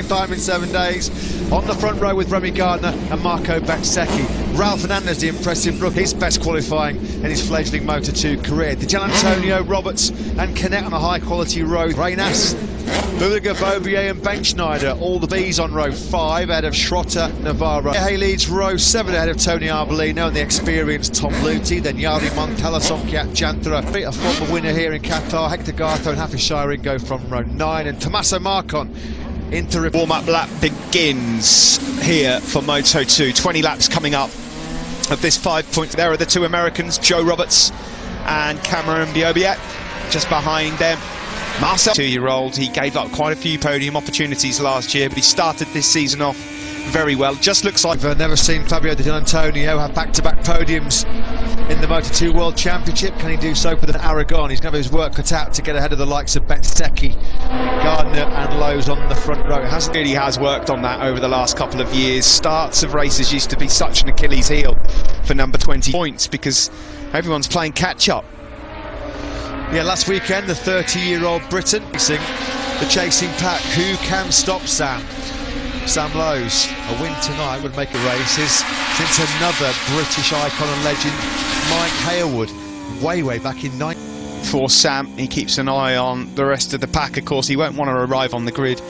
time in 7 days. On the front row with Remy Gardner and Marco Bezzecchi. Raul Fernandez, the impressive rookie, his best qualifying in his fledgling Moto2 career. Antonio, Roberts and Canet on a high-quality road. Reynas, Buliga, Bobier and Benchschneider, all the Bs on row 5 ahead of Schrotter, Navarro. Hay leads row 7 ahead of Tony Arbolino and the experienced Tom Luthi. Then Yari Montella, Somkiat Jantra, a former winner here in Qatar. Hector Gartho and Happy Shiring go from row 9. And Tommaso Marcon into warm-up lap begins here for Moto2. 20 laps coming up of this 5 point. There are the two Americans, Joe Roberts and Cameron Biobiet, just behind them. Marcel, 2-year-old, he gave up quite a few podium opportunities last year, but he started this season off very well. Just looks like I've never seen Fabio Di Gianantonio have back-to-back podiums in the Moto2 World Championship. Can he do so with an Aragon? He's going to have his work cut out to get ahead of the likes of Bezzecchi, Gardner and Lowe's on the front row. It really has worked on that over the last couple of years. Starts of races used to be such an Achilles heel for number 20 points because everyone's playing catch-up. Yeah, last weekend, the 30-year-old Briton facing the chasing pack. Who can stop Sam? Sam Lowe's. A win tonight would make a races since another British icon and legend, Mike Hailwood, way back in 9. For Sam, he keeps an eye on the rest of the pack. Of course, he won't want to arrive on the grid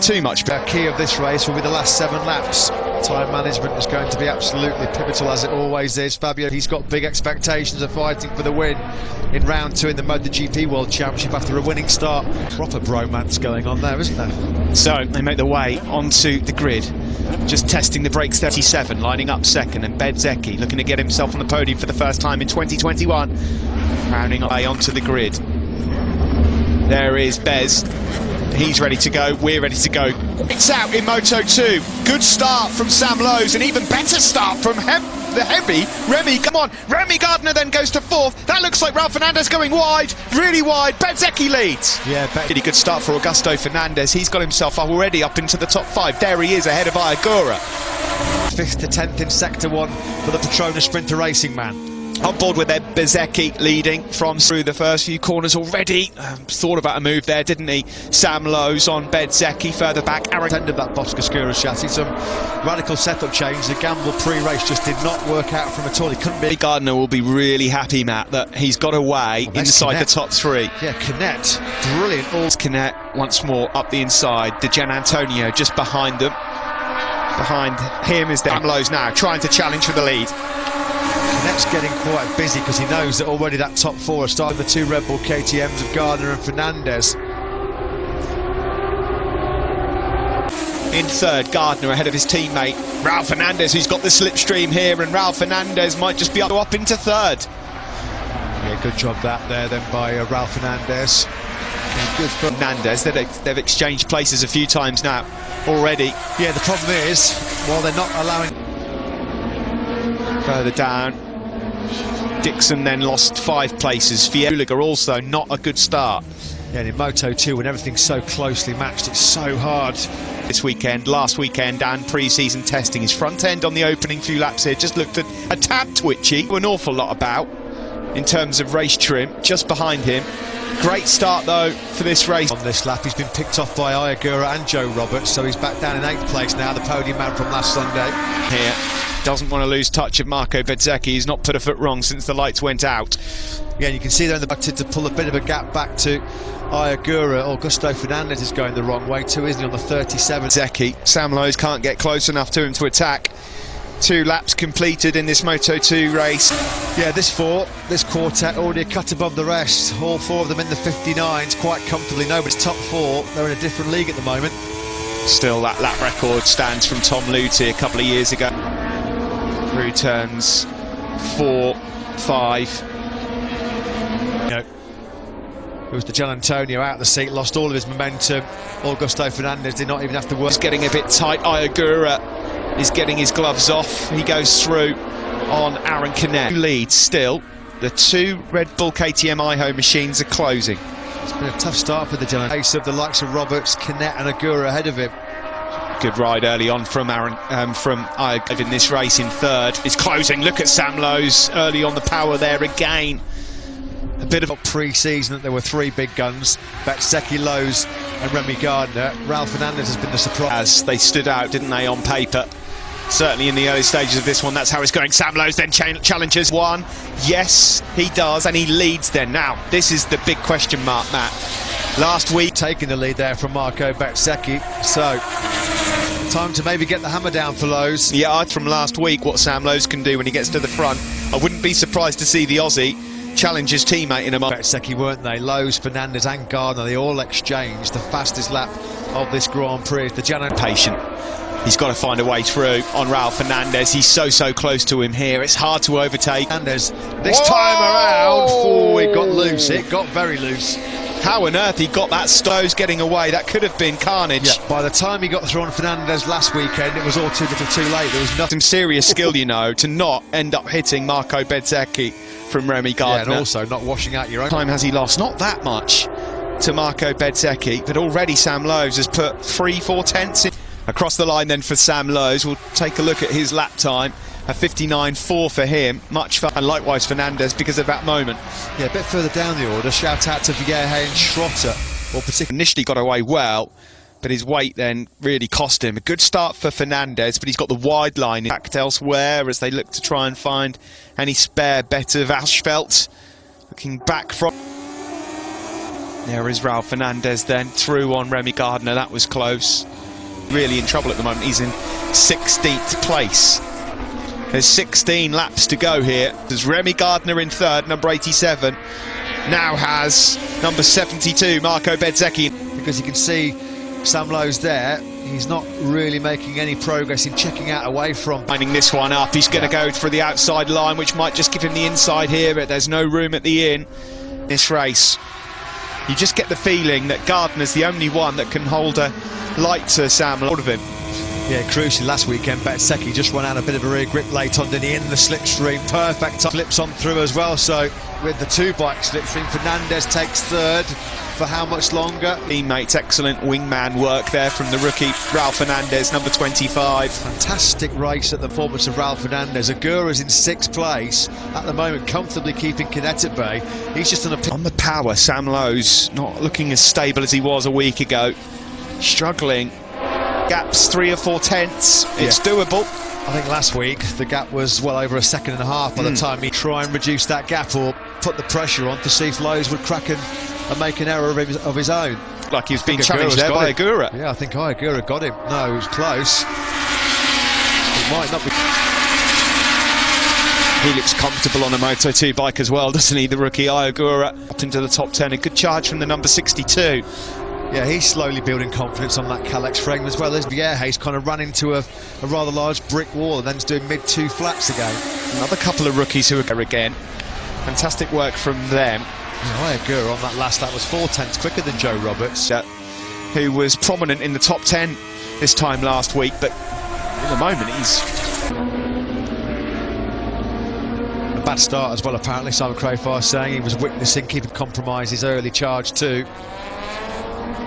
too much. The key of this race will be the last 7 laps. Time management is going to be absolutely pivotal, as it always is. Fabio, he's got big expectations of fighting for the win in round 2 in the MotoGP World Championship after a winning start. Proper bromance going on there, isn't there? So they make their way onto the grid, just testing the brakes. 37 lining up second, and Bezzecchi looking to get himself on the podium for the first time in 2021, rounding away onto the grid. There is Bez. He's ready to go, we're ready to go. It's out in Moto2. Good start from Sam Lowe's, and even better start from the heavy Remy. Come on, Remy Gardner then goes to 4th. That looks like Raul Fernandez going wide, really wide. Bezzecchi leads. Yeah, really good start for Augusto Fernandez. He's got himself already up into the top 5. There he is ahead of Iagura. 5th to 10th in Sector 1 for the Petronas Sprinter Racing Man. On board with their Bezzecchi leading from through the first few corners already. Thought about a move there, didn't he? Sam Lowe's on Bezzecchi further back. End of that Boscascura chassis. Some radical setup change. The gamble pre-race just did not work out from at all. He couldn't be. Gardner will be really happy, Matt, that he's got away inside the top 3. Yeah, Canet, brilliant. All Canet once more up the inside. Di Gianantonio just behind them. Behind him is Sam Lowe's now trying to challenge for the lead. Canet's getting quite busy because he knows that already that top 4 are starting the 2 Red Bull KTMs of Gardner and Fernandez. In 3rd, Gardner ahead of his teammate Raul Fernandez, who's got the slipstream here, and Raul Fernandez might just be up into 3rd. Yeah, good job that there then by Raul Fernandez. Yeah, good for Fernandez. They've exchanged places a few times now already. Yeah, the problem is, while they're not allowing. Further down, Dixon then lost 5 places. Fioliga also not a good start. Yeah, and in Moto2, when everything's so closely matched, it's so hard. This weekend, last weekend, and pre-season testing, his front end on the opening few laps here just looked a tad twitchy. An awful lot about in terms of race trim. Just behind him. Great start though for this race. On this lap, he's been picked off by Iagura and Joe Roberts, so he's back down in 8th place now, the podium man from last Sunday. Here, doesn't want to lose touch of Marco Bezzecchi. He's not put a foot wrong since the lights went out. Yeah, you can see there in the back to pull a bit of a gap back to Iagura. Augusto Fernandez is going the wrong way too, isn't he, on the 37. Bezzecchi, Sam Lowe's can't get close enough to him to attack. 2 laps completed in this Moto2 race. Yeah, this quartet already a cut above the rest. All 4 of them in the 59s quite comfortably. Nobody's top 4. They're in a different league at the moment. Still, that lap record stands from Tom Luthi a couple of years ago. Through turns 4, 5. It was Di Gianantonio out of the seat, lost all of his momentum. Augusto Fernandez did not even have to work. It's getting a bit tight. Iagura is getting his gloves off. He goes through on Aaron Canet. Leads still. The 2 Red Bull KTM Ajo machines are closing. It's been a tough start for the Gianantonio. Pace of the likes of Roberts, Canet and Agura ahead of him. Good ride early on from Iagura in this race in 3rd. It's closing. Look at Sam Lowe's early on the power there again. A bit of a pre-season that there were 3 big guns. Bezzecchi, Lowe's and Remy Gardner. Raul Fernandez has been the surprise. As they stood out, didn't they, on paper? Certainly in the early stages of this one, that's how it's going. Sam Lowe's then challenges one. Yes, he does, and he leads then. Now, this is the big question mark, Matt. Last week, taking the lead there from Marco Bezzecchi, so time to maybe get the hammer down for Lowe's. Yeah, from last week, what Sam Lowe's can do when he gets to the front. I wouldn't be surprised to see the Aussie challenge his teammate in a moment. Bezzecchi, weren't they? Lowe's, Fernandez and Gardner, they all exchanged the fastest lap of this Grand Prix. The Jaguan patient. He's got to find a way through on Raul Fernandez. He's so close to him here. It's hard to overtake. Fernandez, this time around, oh, it got loose. It got very loose. How on earth he got that? Stowe's getting away. That could have been carnage. Yeah, by the time he got through on Fernandez last weekend, it was all too little too late. There was nothing. Some serious skill, you know, to not end up hitting Marco Bezzecchi from Remy Gardner. Yeah, and also not washing out your own. Time has he lost? Not that much to Marco Bezzecchi, but already Sam Lowe's has put 3-4 tenths in. Across the line then for Sam Lowe's. We'll take a look at his lap time. A 59.4 for him, much fun, and likewise Fernandez because of that moment. Yeah, a bit further down the order, shout out to Vergeer and Schrotter. Or particularly initially got away well, but his weight then really cost him. A good start for Fernandez, but he's got the wide line back elsewhere as they look to try and find any spare bet of asphalt. Looking back from... There is Raul Fernandez then, through on Remy Gardner. That was close. Really in trouble at the moment. He's in 16th place. There's 16 laps to go here. There's Remy Gardner in third, number 87. Now has number 72, Marco Bezzecchi. Because you can see Sam Lowe's there. He's not really making any progress in checking out away from. Lining this one up. He's going to go for the outside line, which might just give him the inside here, but there's no room at the in this race. You just get the feeling that Gardner's the only one that can hold a light to Sam Lowe of him. Yeah, crucially last weekend, Bezzecchi just went out a bit of a rear grip late on, didn't he, in the slipstream. Perfect slips on through as well, so with the two-bike slipstream, Fernandez takes third for how much longer? Teammates, excellent wingman work there from the rookie, Raul Fernandez, number 25. Fantastic race at the performance of Raul Fernandez. Agura's in 6th place, at the moment comfortably keeping Cadet at bay. He's just on the power, Sam Lowe's not looking as stable as he was a week ago. Struggling. Gaps 3 or 4 tenths. It's doable. I think last week the gap was well over a second and a half by the time he try and reduce that gap or put the pressure on to see if Lowe's would crack and make an error of his own. Like he was being challenged there by Agura. Yeah, I think Agura got him. No, it was close. It might not be. He looks comfortable on a Moto2 bike as well, doesn't he, the rookie Agura? Up into the top 10, a good charge from the number 62. Yeah, he's slowly building confidence on that Calex frame as well. As He's kind of run into a rather large brick wall and then's doing mid-2 flaps again. Another couple of rookies who are there again. Fantastic work from them. Agura on that last lap was 4 tenths quicker than Joe Roberts. Who was prominent in the top 10 this time last week, but at the moment he's... A bad start as well, apparently, Simon Crowfire saying he was witnessing keeping compromise his early charge too.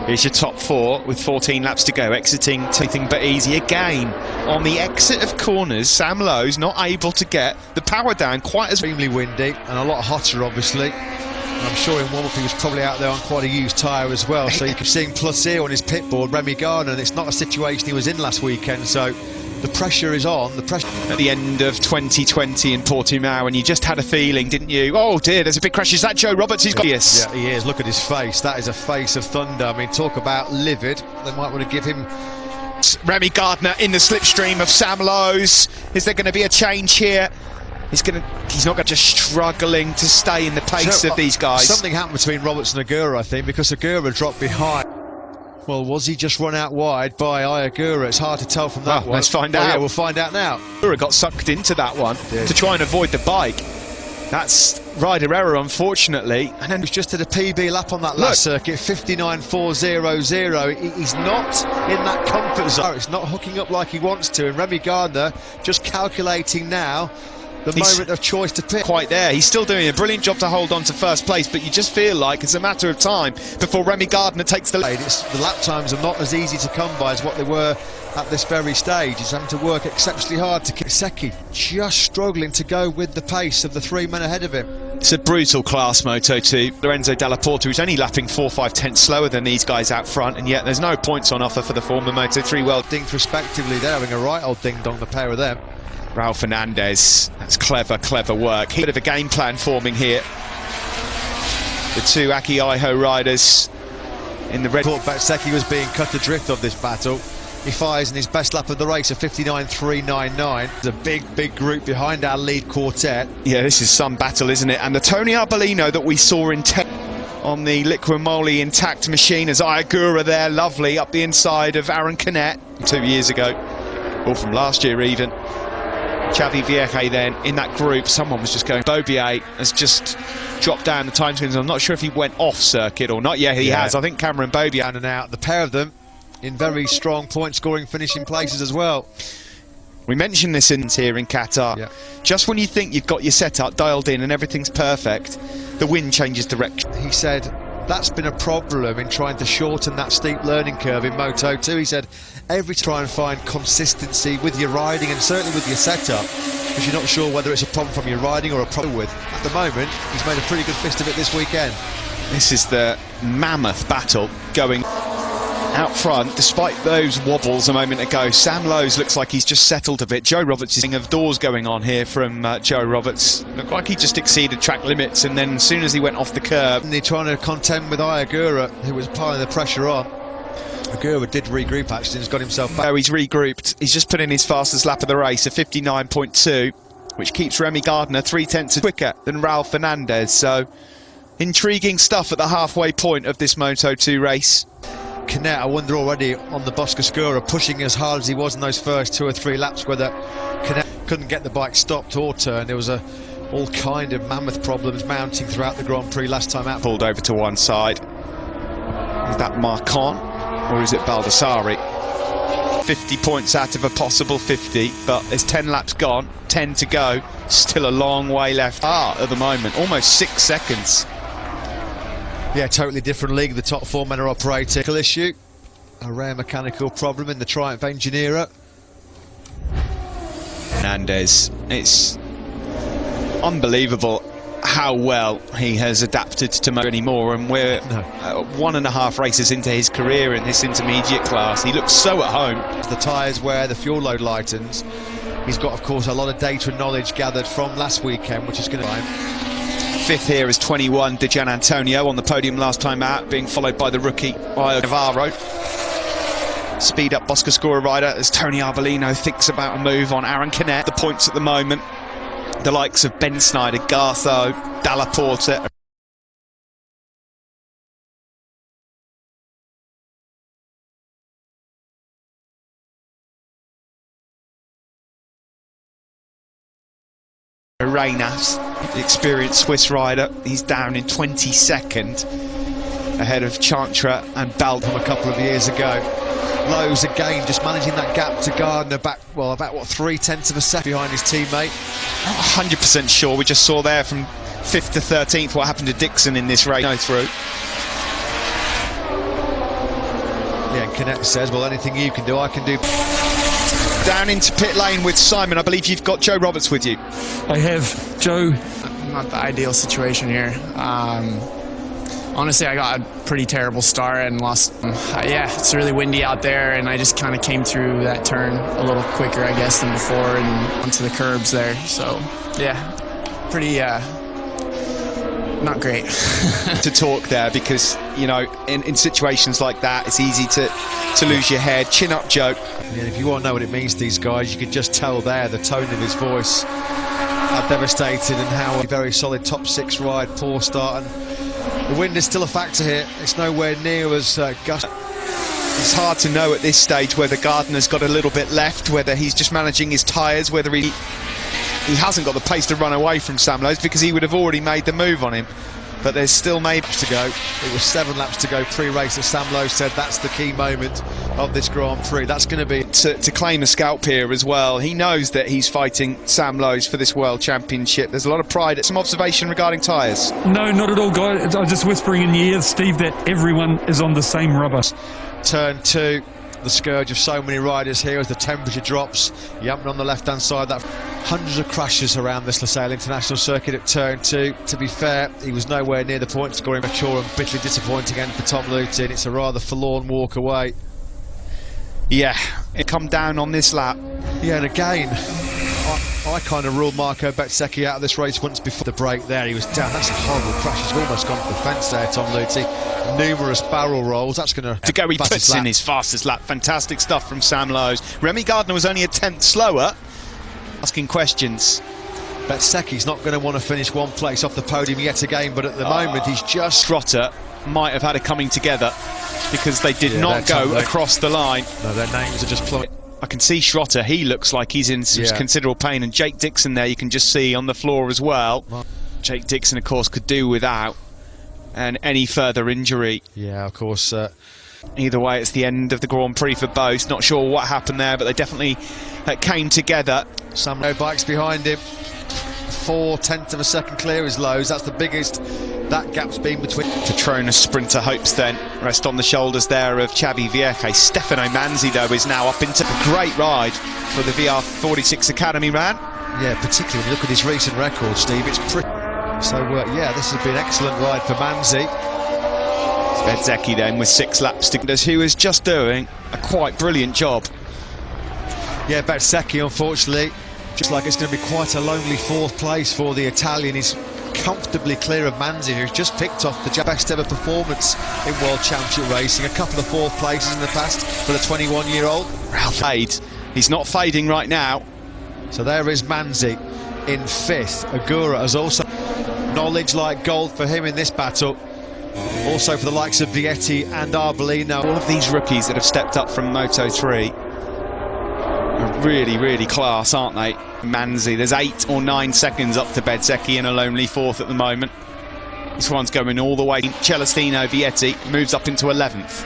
Here's your top 4 with 14 laps to go, exiting anything but easy again. On the exit of corners, Sam Lowe's not able to get the power down quite as... Extremely windy and a lot hotter, obviously. And I'm sure in warm-up he was probably out there on quite a used tyre as well. So you can see him plus here on his pit board, Remy Gardner, and it's not a situation he was in last weekend. So the pressure is on. The pressure at the end of 2020 in Portimao, and you just had a feeling, didn't you? Oh dear, there's a big crash. Is that Joe Roberts? He's got... Yes. Yeah, he is. Look at his face. That is a face of thunder. I mean, talk about livid. They might want to give him... Remy Gardner in the slipstream of Sam Lowe's. Is there going to be a change here? He's not going to just struggling to stay in the pace of these guys. Something happened between Roberts and Agura, I think, because Agura dropped behind. Well, was he just run out wide by Agura? It's hard to tell from that one. Let's find out. Yeah, we'll find out now. Agura got sucked into that one to try and avoid the bike. That's rider error, unfortunately. And then he was just at a PB lap on that last circuit, 59.400. He's not in that comfort zone. It's not hooking up like he wants to. And Remy Gardner just calculating now the moment of choice to pit. Quite there. He's still doing a brilliant job to hold on to first place, but you just feel like it's a matter of time before Remy Gardner takes the lead. The lap times are not as easy to come by as what they were at this very stage. He's having to work exceptionally hard to keep Bezzecchi just struggling to go with the pace of the 3 men ahead of him. It's a brutal class, Moto2. Lorenzo Dalla Porta, who's only lapping 4-5 tenths slower than these guys out front, and yet there's no points on offer for the former Moto3 world. Dinged respectively, they're having a right old ding-dong, the pair of them. Raul Fernandez, that's clever work. Bit of a game plan forming here. The two Ajo riders in the red. Thought Bezzecchi was being cut adrift of this battle. He fires in his best lap of the race, a 59.399. There's a big group behind our lead quartet. Yeah, this is some battle, isn't it? And the Tony Arbolino that we saw in on the Liqui Moly intact machine as Iagura there, lovely, up the inside of Aaron Canet 2 years ago, or from last year even. Xavi Vieje then in that group, someone was just going. Bobier has just dropped down the time screens. I'm not sure if he went off circuit or not. Yeah, he has. I think Cameron Bobier. Down and out, the pair of them in very strong point scoring finishing places as well. We mentioned this here in Qatar. Just when you think you've got your setup dialed in and everything's perfect, the wind changes direction. He said that's been a problem in trying to shorten that steep learning curve in Moto2. He said every try and find consistency with your riding and certainly with your setup, because you're not sure whether it's a problem from your riding or a problem with. At the moment, he's made a pretty good fist of it this weekend. This is the mammoth battle going out front. Despite those wobbles a moment ago, Sam Lowes looks like he's just settled a bit. Joe Roberts is of doors going on here from Joe Roberts. Looked like he just exceeded track limits, and then as soon as he went off the curb, and they're trying to contend with Iagura, who was piling the pressure on. Iagura did regroup actually and has got himself back. Oh, he's regrouped. He's just put in his fastest lap of the race, a 59.2, which keeps Remy Gardner 0.3 tenths quicker than Raul Fernandez. So intriguing stuff at the halfway point of this Moto2 race. Canet, I wonder already on the Boscoscura, pushing as hard as he was in those first 2 or 3 laps, whether Canet couldn't get the bike stopped or turned. There was all kind of mammoth problems mounting throughout the Grand Prix last time out. Pulled over to one side. Is that Marcon or is it Baldassari? 50 points out of a possible 50, but there's 10 laps gone, 10 to go. Still a long way left at the moment, almost 6 seconds. Yeah, totally different league. The top 4 men are operating. Issue, a rare mechanical problem in the Triumph Engineer. Fernandez, it's unbelievable how well he has adapted to Moto anymore, and we're 1.5 races into his career in this intermediate class. He looks so at home. The tyres where the fuel load lightens. He's got, of course, a lot of data and knowledge gathered from last weekend, which is going to... 5th here is 21, Di Gianantonio on the podium last time out, being followed by the rookie Navarro. Speed up Boscoscura rider as Tony Arbolino thinks about a move on Aaron Canet. The points at the moment, the likes of Ben Snyder, Gartho, Dalla Porta. Reynas, the experienced Swiss rider, he's down in 22nd ahead of Chantra and Bald from a couple of years ago. Lowes again just managing that gap to Gardner back, well, about what, 0.3 of a second behind his teammate. 100% sure. We just saw there from 5th to 13th what happened to Dixon in this race. No through. Yeah, and Canet says, well, anything you can do, I can do. Down into pit lane with Simon. I believe you've got Joe Roberts with you. I have, Joe. Not the ideal situation here. Honestly, I got a pretty terrible start and lost. Yeah, it's really windy out there, and I just kind of came through that turn a little quicker, I guess, than before, and onto the curbs there. So, yeah, pretty not great. To talk there, because, you know, in situations like that, it's easy to lose your head. Chin up, Joe. Yeah, if you want to know what it means to these guys, you could just tell there the tone of his voice, how devastated and how a very solid top 6 ride, poor start, and the wind is still a factor here. It's nowhere near as gusty. It's hard to know at this stage whether Gardner's got a little bit left, whether he's just managing his tyres, whether he hasn't got the pace to run away from Sam Lowes, because he would have already made the move on him. But there's still maybe to go. It was 7 laps to go pre-race, and Sam Lowes said that's the key moment of this Grand Prix. That's going to be to claim a scalp here as well. He knows that he's fighting Sam Lowes for this World Championship. There's a lot of pride. Some observation regarding tyres? No, not at all, guys. I was just whispering in your ear, Steve, that everyone is on the same rubber. Turn 2, the scourge of so many riders here as the temperature drops. Jumping on the left-hand side, that hundreds of crashes around this Losail International Circuit at turn 2. To be fair, he was nowhere near the point scoring. Mature and bitterly disappointing end for Tom Lutin. It's a rather forlorn walk away. Yeah, it come down on this lap. Yeah, and again, I kind of ruled Marco Bezzecchi out of this race once before the break there. He was down. That's a horrible crash. He's almost gone for the fence there, Tom Lutin. Numerous barrel rolls. That's going to... To go, he puts in his fastest lap. Fantastic stuff from Sam Lowes. Remy Gardner was only a tenth slower. Asking questions. Bezzecchi's not going to want to finish one place off the podium yet again, but at the moment he's just... Trotter might have had it coming together because they did not go across the line. No, their names are just plummeting. I can see Schrotter, he looks like he's in some considerable pain, and Jake Dixon there you can just see on the floor as well. Jake Dixon, of course, could do without and any further injury. Yeah, of course. Either way, it's the end of the Grand Prix for both. Not sure what happened there, but they definitely came together. Some no bikes behind him. 4/10 of a second clear is Lowes. That's the biggest that gap's been between. Petronas sprinter hopes then rest on the shoulders there of Xavi Vierge. Stefano Manzi, though, is now up into a great ride for the VR46 Academy man. Yeah, particularly when you look at his recent record, Steve, it's pretty... So, yeah, this has been an excellent ride for Manzi. Bezzecchi then with 6 laps to go, who is just doing a quite brilliant job. Yeah, Bezzecchi, unfortunately, just like it's going to be quite a lonely 4th place for the Italian. He's comfortably clear of Manzi, who's just picked off the best ever performance in World Championship racing. A couple of 4th places in the past for the 21-year-old. Fade. He's not fading right now. So there is Manzi in 5th. Agura has also knowledge like gold for him in this battle. Also for the likes of Vietti and Arbolino. All of these rookies that have stepped up from Moto3 are really, really class, aren't they? Manzi, there's 8 or 9 seconds up to Bezzecchi in a lonely 4th at the moment. This one's going all the way. Celestino Vietti moves up into 11th.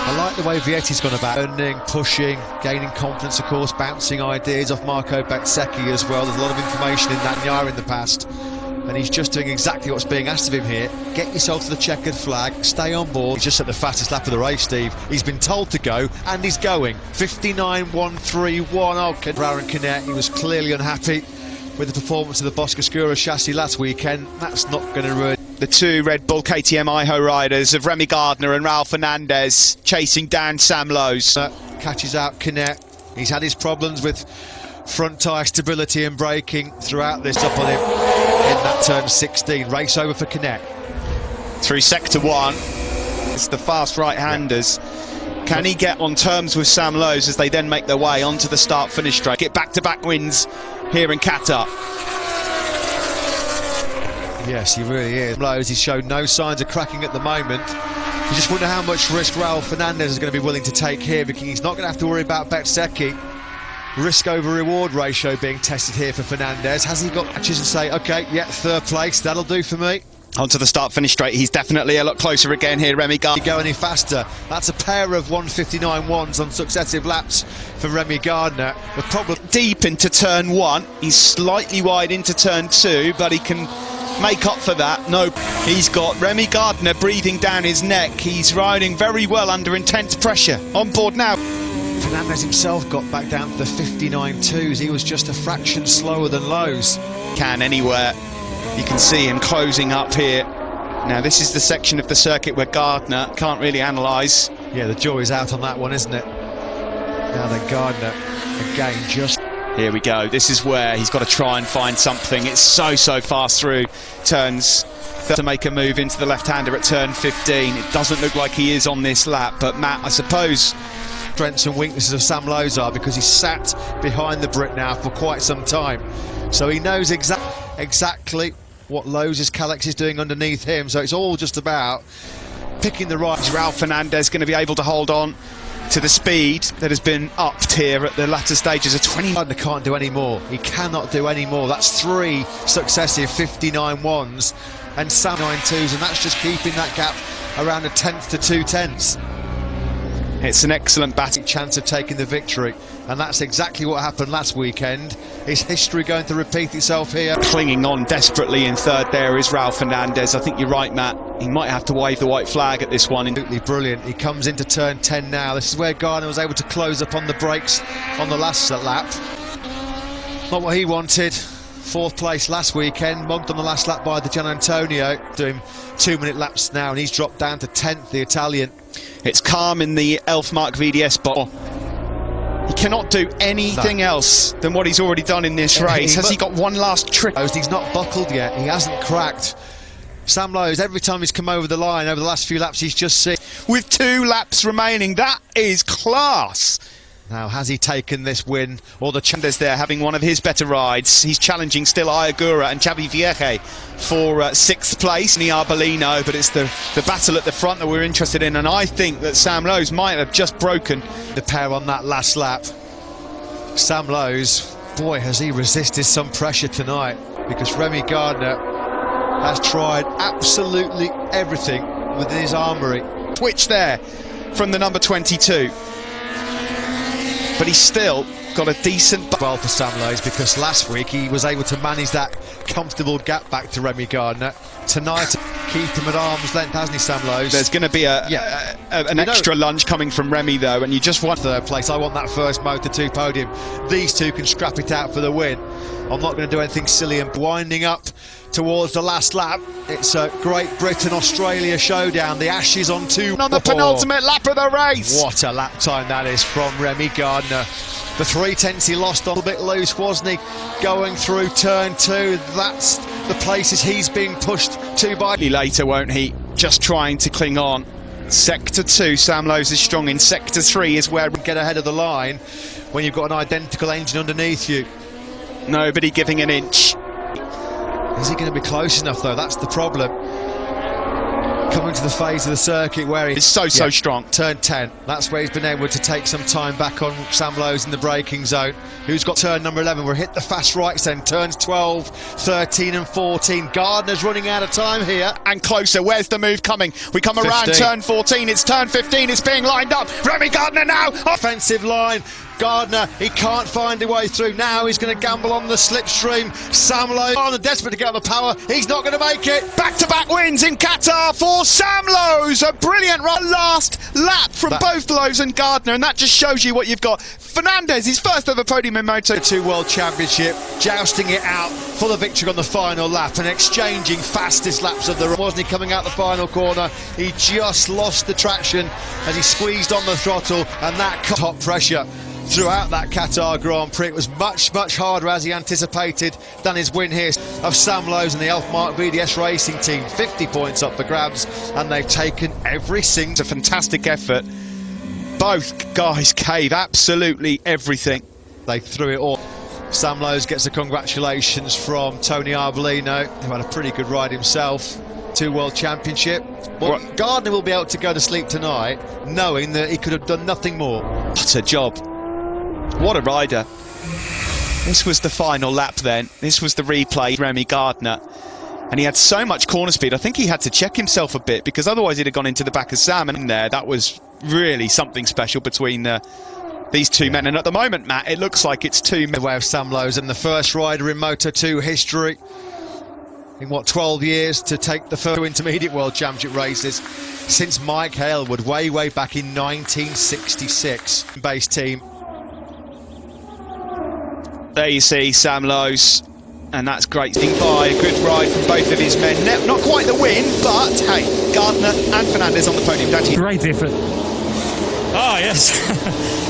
I like the way Vietti's gone about earning, pushing, gaining confidence, of course, bouncing ideas off Marco Bezzecchi as well. There's a lot of information in that Nyar in the past, and he's just doing exactly what's being asked of him here. Get yourself to the checkered flag, stay on board. He's just at the fastest lap of the race, Steve. He's been told to go, and he's going. 59.131. Oh, Raul Fernandez, he was clearly unhappy with the performance of the Boscoscura chassis last weekend. That's not going to ruin. The 2 Red Bull KTM Ajo riders of Remy Gardner and Raul Fernandez chasing down Sam Lowes. Catches out Canet. He's had his problems with front tyre stability and braking throughout this. Up on him in that turn 16. Race over for Canet. Through sector 1, it's the fast right-handers. Can he get on terms with Sam Lowes as they then make their way onto the start-finish straight? Get back-to-back wins here in Qatar. Yes, he really is. Lowes, he's shown no signs of cracking at the moment. You just wonder how much risk Raul Fernandez is going to be willing to take here, because he's not going to have to worry about Bezzecchi. Risk over reward ratio being tested here for Fernandez. Has he got matches and say, okay, yeah, 3rd place, that'll do for me? Onto the start finish straight, he's definitely a lot closer again here, Remy Gardner. Go any faster. That's a pair of 1:59.1s on successive laps for Remy Gardner. The problem deep into turn 1, he's slightly wide into turn 2, but he can make up for that. Nope, he's got Remy Gardner breathing down his neck. He's riding very well under intense pressure. On board now. Fernandez himself got back down to the 59.2s. He was just a fraction slower than Lowes. Can anywhere. You can see him closing up here. Now this is the section of the circuit where Gardner can't really analyse. Yeah, the jury's out on that one, isn't it? Now then Gardner, again, just... Here we go. This is where he's got to try and find something. It's so fast through turns to make a move into the left-hander at turn 15. It doesn't look like he is on this lap, but Matt, I suppose... Strengths and weaknesses of Sam Lowes are, because he's sat behind the Brit now for quite some time. So he knows exactly what Lowes' Calex is doing underneath him. So it's all just about picking the right... Is Raul Fernandez going to be able to hold on to the speed that has been upped here at the latter stages of 20? Gardner can't do any more. He cannot do any more. That's 3 successive 59.1s and Sam 9.2s, and that's just keeping that gap around a 10th to 2/10. It's an excellent batting chance of taking the victory, and that's exactly what happened last weekend. Is history going to repeat itself here? Clinging on desperately in 3rd there is Raul Fernandez. I think you're right, Matt. He might have to wave the white flag at this one. Absolutely brilliant. He comes into turn 10 now. This is where Gardner was able to close up on the brakes on the last lap. Not what he wanted. Fourth place last weekend, mugged on the last lap by the Gian Antonio, doing 2-minute laps now, and he's dropped down to 10th, the Italian. It's calm in the Elfmark VDS bottle. He cannot do anything else than what he's already done in this race. Has he got one last trick? He's not buckled yet. He hasn't cracked. Sam Lowe's, every time he's come over the line over the last few laps, he's just seen. With 2 laps remaining, that is class. Now, has he taken this win or the Fernandez there having one of his better rides. He's challenging still Iagura and Xavi Vierge for 6th place in the Arbolino, but it's the battle at the front that we're interested in, and I think that Sam Lowe's might have just broken the pair on that last lap. Sam Lowe's, boy, has he resisted some pressure tonight, because Remy Gardner has tried absolutely everything within his armoury. Twitch there from the number 22. But he's still got a decent... Well for Sam Lowe's, because last week he was able to manage that comfortable gap back to Remy Gardner. Tonight, keep him at arm's length, hasn't he, Sam Lowe's? There's going to be an extra lunge coming from Remy, though, and you just want... Third place. I want that first Moto2 podium. These two can scrap it out for the win. I'm not going to do anything silly and winding up towards the last lap. It's a Great Britain-Australia showdown. The Ashes on 2. On the penultimate lap of the race. What a lap time that is from Remy Gardner. The 3/10 he lost a little bit loose, wasn't he? Going through turn 2. That's the places he's being pushed to by. Later, won't he? Just trying to cling on. Sector 2, Sam Lowe's is strong in. Sector 3 is where... Get ahead of the line when you've got an identical engine underneath you. Nobody giving an inch. Is he going to be close enough, though? That's the problem. Coming to the phase of the circuit where he's so strong. Turn 10. That's where he's been able to take some time back on Sam Lowe's in the braking zone. Who's got turn number 11? We'll hit the fast rights then. Turns 12, 13 and 14. Gardner's running out of time here. And closer. Where's the move coming? We come 15. Around turn 14. It's turn 15. It's being lined up. Remy Gardner now. Offensive line. Gardner, he can't find a way through. Now he's going to gamble on the slipstream. Sam Lowe's desperate to get on the power. He's not going to make it. Back-to-back wins in Qatar for Sam Lowe's. A brilliant run. Last lap from both Lowe's and Gardner, and that just shows you what you've got. Fernandez, his first ever podium in Moto2 World Championship, jousting it out for the victory on the final lap and exchanging fastest laps of the run. Wasn't he coming out the final corner? He just lost the traction as he squeezed on the throttle, and that top pressure throughout that Qatar Grand Prix. It was much harder as he anticipated than his win here of Sam Lowe's and the Elfmark VDS Racing Team. 50 points up for grabs, and they've taken every single... It's a fantastic effort. Both guys gave absolutely everything. They threw it all. Sam Lowe's gets a congratulations from Tony Arbolino, who had a pretty good ride himself. 2 World Championship. Well, Gardner will be able to go to sleep tonight knowing that he could have done nothing more. What a job. What a rider. This was the final lap then. This was the replay, Remy Gardner. And he had so much corner speed, I think he had to check himself a bit, because otherwise he'd have gone into the back of Sam. And there, that was really something special between these two men. And at the moment, Matt, it looks like it's 2 men. The way of Sam Lowe's, and the first rider in Moto2 history in, what, 12 years to take the first intermediate World Championship races since Mike Aylward way back in 1966. Base team. There you see Sam Lowe's, and that's great. By a good ride from both of his men. Not quite the win, but hey, Gardner and Fernandez on the podium, don't you? Great effort. Oh, yes.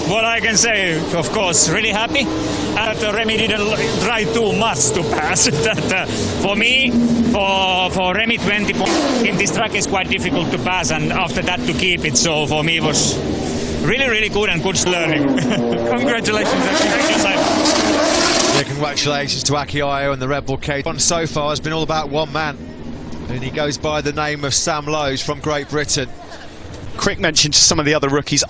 What I can say, of course, really happy. That Remy didn't try too much to pass. That, for me, for Remy, 20 points in this track is quite difficult to pass, and after that to keep it. So for me, it was really good and good learning. Congratulations. Thank you, Simon. Yeah, congratulations to Aki Ajo and the Red Bull KTM. So far has been all about one man, and he goes by the name of Sam Lowe's from Great Britain. Quick mention to some of the other rookies.